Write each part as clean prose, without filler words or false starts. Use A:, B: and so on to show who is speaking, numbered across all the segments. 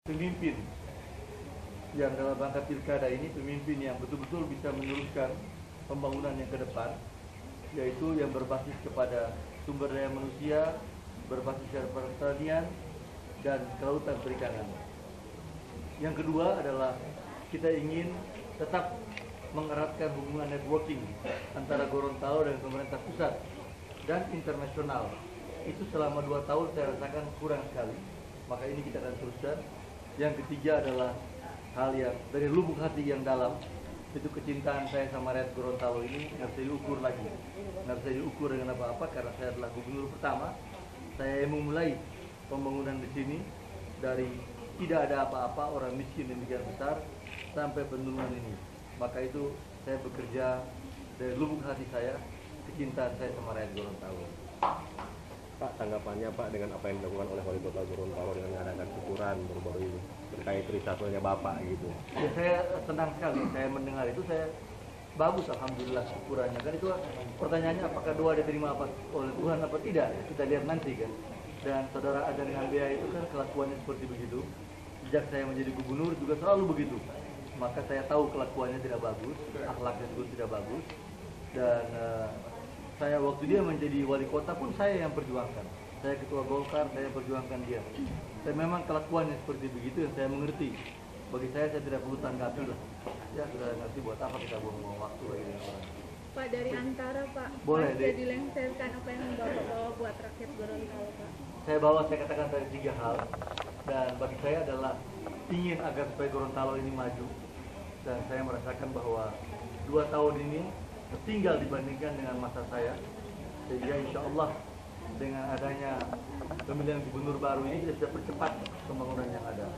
A: pemimpin yang dalam rangka pilkada ini, pemimpin yang betul-betul bisa meneruskan pembangunan yang ke depan, yaitu yang berbasis kepada sumber daya manusia, berbasis pada pertanian dan kelautan perikanan. Yang kedua adalah kita ingin tetap mengeratkan hubungan networking antara Gorontalo dan pemerintah pusat dan internasional. Itu selama 2 tahun saya rasakan kurang sekali, maka ini kita akan teruskan. Yang ketiga adalah hal yang dari lubuk hati yang dalam, itu kecintaan saya sama rakyat Gorontalo ini nggak bisa diukur lagi, nggak bisa diukur dengan apa-apa, karena saya adalah gubernur pertama. Saya memulai pembangunan di sini dari tidak ada apa-apa, orang miskin demikian besar, sampai penurunan ini. Maka itu saya bekerja dari lubuk hati saya, kecintaan saya sama rakyat Gorontalo.
B: Pak, tanggapannya Pak dengan apa yang dilakukan oleh Wali Kota Gorontalo dengan mengadakan syukuran baru-baru ini terkait reshuffle-nya Bapak gitu?
A: Ya, saya senang sekali, saya mendengar itu, saya bagus, alhamdulillah syukurannya. Kan itu pertanyaannya apakah doa diterima oleh Tuhan apa tidak, kita lihat nanti kan. Dan saudara Adan Ngambea itu kan kelakuannya seperti begitu. Sejak saya menjadi gubernur juga selalu begitu. Maka saya tahu kelakuannya tidak bagus, akhlaknya juga tidak bagus. Dan saya waktu dia menjadi wali kota pun saya yang perjuangkan. Saya ketua Golkar, saya perjuangkan dia. Saya memang kelakuannya seperti begitu yang saya mengerti. Bagi saya tidak perlu tanggapi lah. Ya sudah ngerti, buat apa kita buang-buang waktu lagi dengan orang.
C: Pak, dari antara Pak,
A: boleh
C: bisa dilengsarkan apa yang Bapak bawa buat rakyat Gorontalo Pak?
A: Saya katakan tadi 3 hal. Dan bagi saya adalah ingin agar supaya Gorontalo ini maju. Dan saya merasakan bahwa 2 tahun ini tertinggal dibandingkan dengan masa saya, sehingga insya Allah dengan adanya pemilihan gubernur baru ini kita bisa percepat pembangunan yang ada,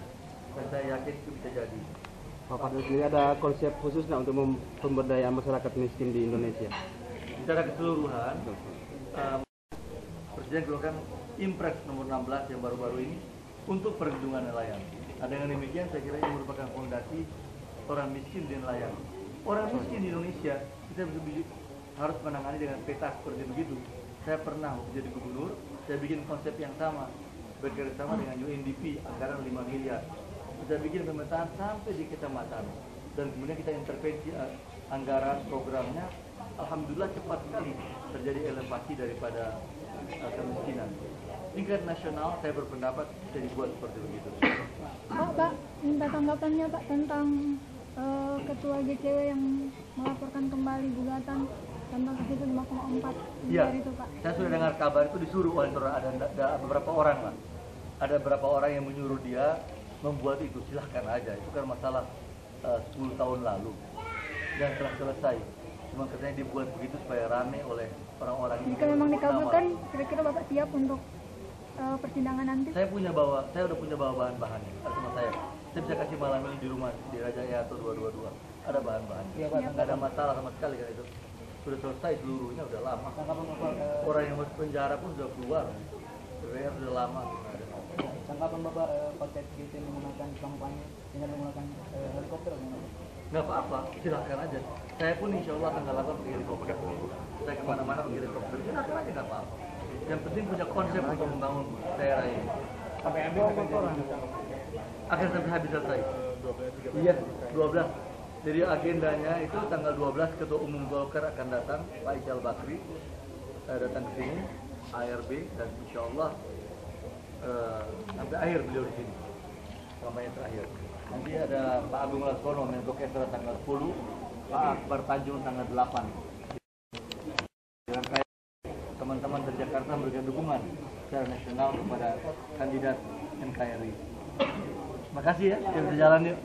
A: dan saya yakin itu bisa jadi.
D: Bapak sendiri ada konsep khusus nggak untuk pemberdayaan masyarakat miskin di Indonesia?
A: Secara keseluruhan, Presiden keluarkan Impres nomor 16 yang baru-baru ini untuk perlindungan nelayan. Nah, dengan demikian saya kira ini merupakan fondasi orang miskin dan nelayan. Orang miskin di Indonesia kita harus menangani dengan peta seperti begitu. Saya pernah menjadi gubernur, saya bikin konsep yang sama, bekerjasama dengan UNDP, anggaran 5 miliar. Kita bikin pemetaan sampai di kecamatan, dan kemudian kita intervensi anggaran programnya. Alhamdulillah cepat sekali terjadi elevasi daripada kemiskinan. Tingkat nasional saya berpendapat bisa dibuat seperti begitu.
C: Pak, minta tanggapannya Pak tentang Ketua GCW yang melaporkan kembali gugatan tentang kasus 5,4 miliar itu Pak.
A: Saya sudah dengar kabar itu disuruh oleh saudara, ada beberapa orang lah. Ada beberapa orang yang menyuruh dia membuat itu, silahkan aja. Itu kan masalah 10 tahun lalu dan telah selesai. Cuma katanya dibuat begitu supaya rame oleh orang-orang ini.
C: Jika memang dikabulkan, kira-kira Bapak siap untuk persidangan nanti?
A: Saya udah punya bawa bahan-bahannya, sama saya. Saya bisa kasih malam ini di rumah di Raja Yato 222. Ada bahan-bahannya.
C: Ya,
A: nggak ada masalah sama sekali kan itu. Sudah selesai seluruhnya, udah lama. Orang yang masuk penjara pun sudah keluar. Sebenarnya sudah lama.
E: Tanggapan Bapak paket GT menggunakan kampanye dengan menggunakan helikopter?
A: Nggak apa-apa, silahkan aja. Saya pun insya Allah akan lakukan pakai helikopter. Saya kemana-mana pakai helikopter, silahkan aja, nggak apa-apa. Yang penting punya konsep untuk membangun daerah ini.
E: Sampai ambil kotoran?
A: Akan sampai habis selesai. Iya, 12. Jadi agendanya itu tanggal 12 Ketua Umum Golkar akan datang, Pak Ical Bakri datang ke sini, ARB, dan insya Allah sampai akhir beliau di sini, kampanye terakhir. Nanti ada Pak Agung Laksono, Menko Kesra tanggal 10, Pak Akbar Tanjung tanggal 8. Dan teman-teman dari Jakarta memberikan dukungan secara nasional kepada kandidat NKRI. Terima kasih ya, kita bisa jalan yuk.